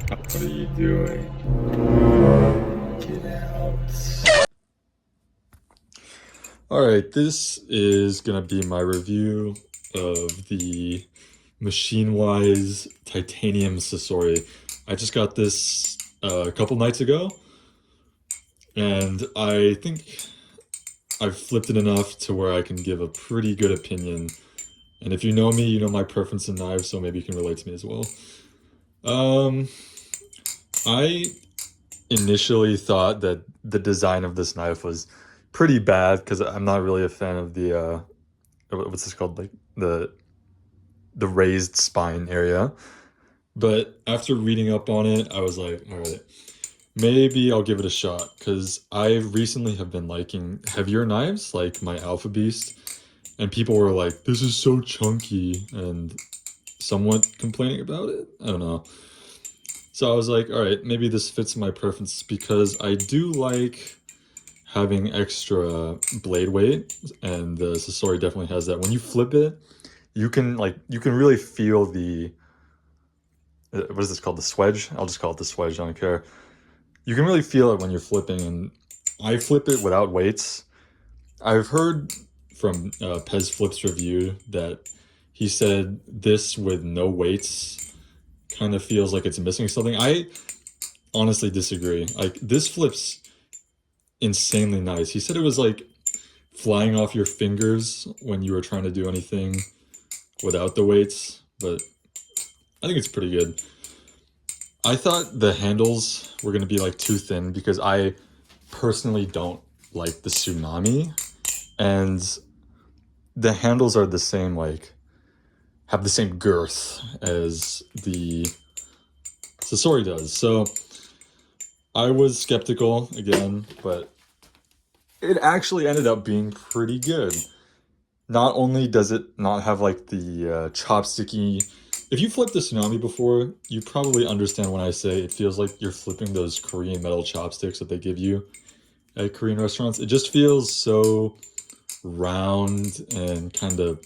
What are you doing? Get out. Alright, this is gonna be my review of the Machine-Wise Titanium Sasori. I just got this a couple nights ago, and I think I've flipped it enough to where I can give a pretty good opinion. And if you know me, you know my preference in knives, so maybe you can relate to me as well. I initially thought that the design of this knife was pretty bad because I'm not really a fan of the what's this called, like the raised spine area. But after reading up on it, I was like, all right, maybe I'll give it a shot because I recently have been liking heavier knives like my Alpha Beast, and people were like, this is so chunky and somewhat complaining about it. I don't know. So I was like, all right, maybe this fits my preference because I do like having extra blade weight, and the Sasori definitely has that. When you flip it, you can really feel the what is this called? The swedge? I'll just call it the swedge, I don't care. You can really feel it when you're flipping, and I flip it without weights. I've heard from Pez Flips review that he said this with no weights kind of feels like it's missing something. I honestly disagree. Like, this flips insanely nice. He said it was like flying off your fingers when you were trying to do anything without the weights, but I think it's pretty good. I thought the handles were going to be like too thin because I personally don't like the tsunami, and the handles are the same, like have the same girth as the Sasori does. So I was skeptical again, but it actually ended up being pretty good. Not only does it not have like the chopsticky. If you flipped the tsunami before, you probably understand when I say it feels like you're flipping those Korean metal chopsticks that they give you at Korean restaurants. It just feels so round and kind of,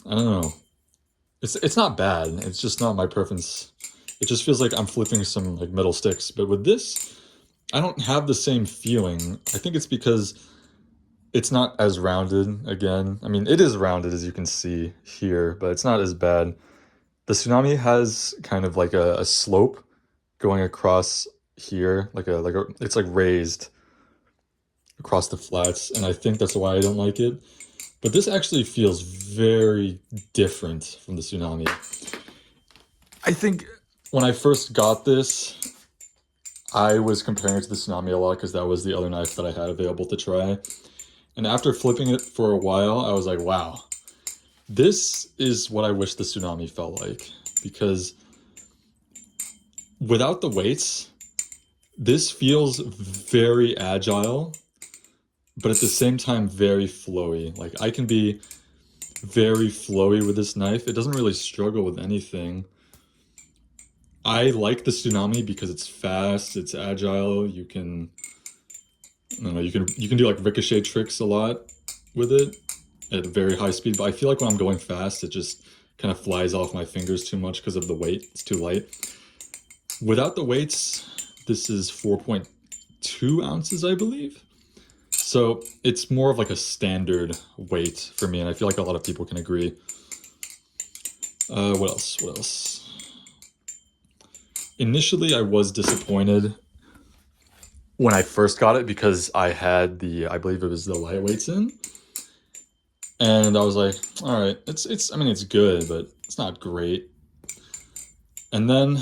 I don't know. It's not bad. It's just not my preference. It just feels like I'm flipping some like metal sticks. But with this, I don't have the same feeling. I think it's because it's not as rounded again. I mean, it is rounded as you can see here, but it's not as bad. The tsunami has kind of like a slope going across here, it's like raised across the flats, and I think that's why I don't like it. But this actually feels very different from the tsunami. I think when I first got this, I was comparing it to the tsunami a lot because that was the other knife that I had available to try. And after flipping it for a while, I was like, wow, this is what I wish the tsunami felt like. Because without the weights, this feels very agile, but at the same time, very flowy. Like, I can be very flowy with this knife. It doesn't really struggle with anything. I like the tsunami because it's fast, it's agile. You can, I don't know, you can do like ricochet tricks a lot with it at a very high speed. But I feel like when I'm going fast, it just kind of flies off my fingers too much because of the weight. It's too light. Without the weights, this is 4.2 ounces, I believe. So it's more of like a standard weight for me, and I feel like a lot of people can agree. What else? What else? Initially, I was disappointed when I first got it because I had the, I believe it was the lightweights in, and I was like, all right, I mean, it's good, but it's not great. And then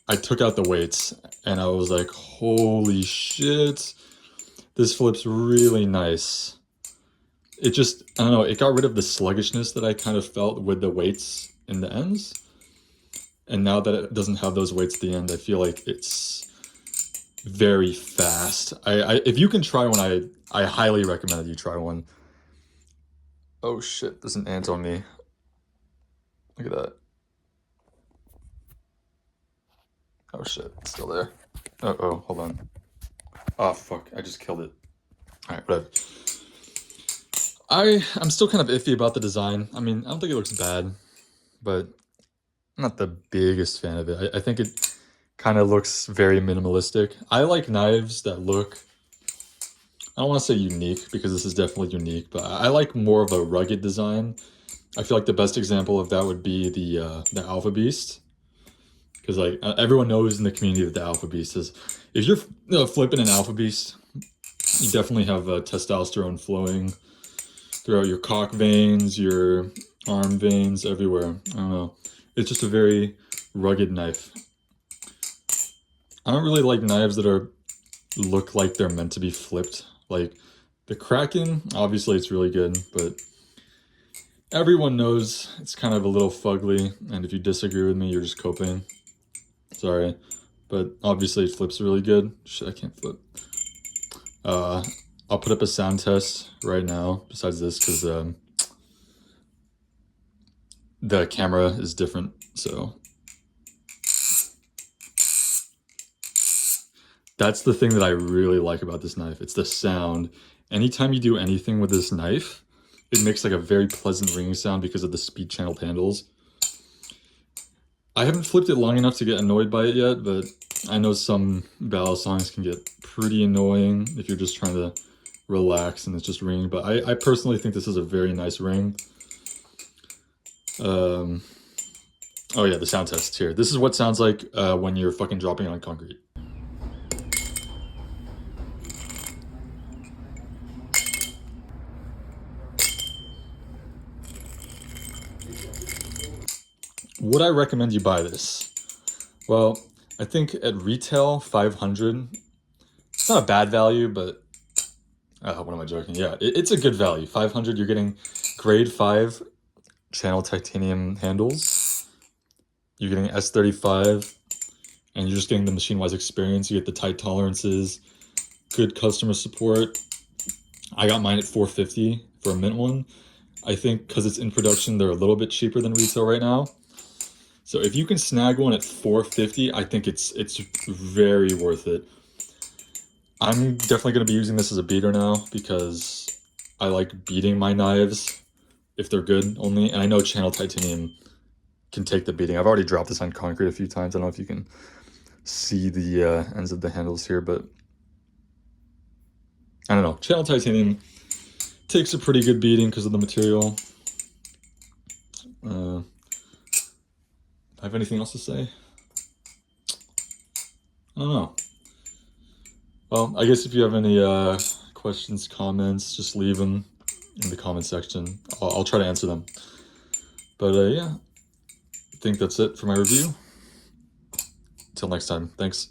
I took out the weights, and I was like, holy shit, this flips really nice. It just, I don't know, it got rid of the sluggishness that I kind of felt with the weights in the ends. And now that it doesn't have those weights at the end, I feel like it's very fast. If you can try one, I highly recommend that you try one. Oh shit, there's an ant on me. Look at that. Oh shit, it's still there. Uh-oh, hold on. Oh fuck, I just killed it. Alright, whatever. I'm still kind of iffy about the design. I mean, I don't think it looks bad, but not the biggest fan of it. I think it kind of looks very minimalistic. I like knives that look, I don't want to say unique because this is definitely unique, but I like more of a rugged design. I feel like the best example of that would be the Alpha Beast, because like everyone knows in the community that the Alpha Beast is. If you're flipping an Alpha Beast, you definitely have testosterone flowing throughout your cock veins, your arm veins, everywhere. I don't know. It's just a very rugged knife. I don't really like knives that are look like they're meant to be flipped. Like the Kraken, obviously it's really good, but everyone knows it's kind of a little fugly, and if you disagree with me, you're just coping. Sorry. But obviously it flips really good. Shit, I can't flip. I'll put up a sound test right now, besides this, because the camera is different, so. That's the thing that I really like about this knife. It's the sound. Anytime you do anything with this knife, it makes like a very pleasant ringing sound because of the speed channeled handles. I haven't flipped it long enough to get annoyed by it yet, but I know some Balisongs can get pretty annoying if you're just trying to relax and it's just ringing. But I personally think this is a very nice ring. Oh yeah, the sound test here. This is what sounds like when you're fucking dropping on concrete. Would I recommend you buy this? Well, I think at retail, 500. It's not a bad value, but what am I joking? Yeah, it's a good value. 500, you're getting grade 5 channel titanium handles. You're getting S35, and you're just getting the machine-wise experience. You get the tight tolerances, good customer support. I got mine at 450 for a mint one. I think because it's in production, they're a little bit cheaper than retail right now. So if you can snag one at 450, I think it's very worth it. I'm definitely going to be using this as a beater now because I like beating my knives if they're good only. And I know channel titanium can take the beating. I've already dropped this on concrete a few times. I don't know if you can see the ends of the handles here, but I don't know. Channel titanium takes a pretty good beating because of the material. I have anything else to say? I don't know. Well, I guess if you have any questions, comments, just leave them in the comment section. I'll try to answer them. But yeah, I think that's it for my review. Until next time, thanks.